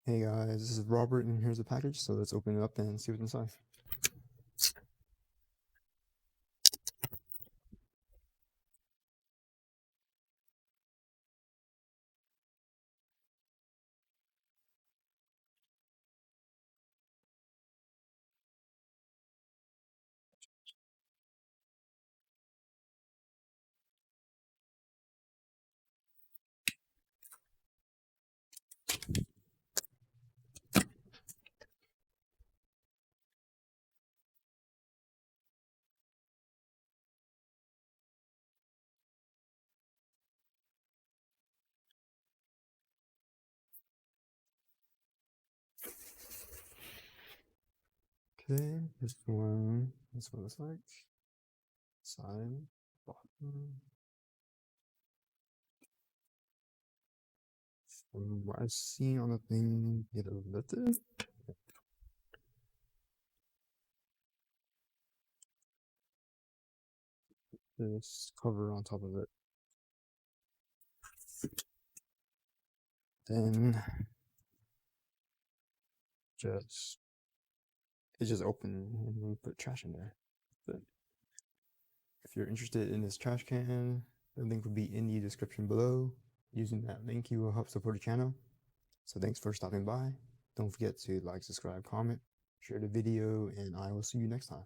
Hey guys, this is Robert and here's the package, so let's open it up and see what's inside. Okay, here's one. That's what it looks like. Side, bottom. From what I've seen on the thing, get it lifted. This cover on top of it. Then it just open and we put trash in there. But if you're interested in this trash can, the link will be in the description below. Using that link, you will help support the channel. So thanks for stopping by. Don't forget to like, subscribe, comment, share the video, and I will see you next time.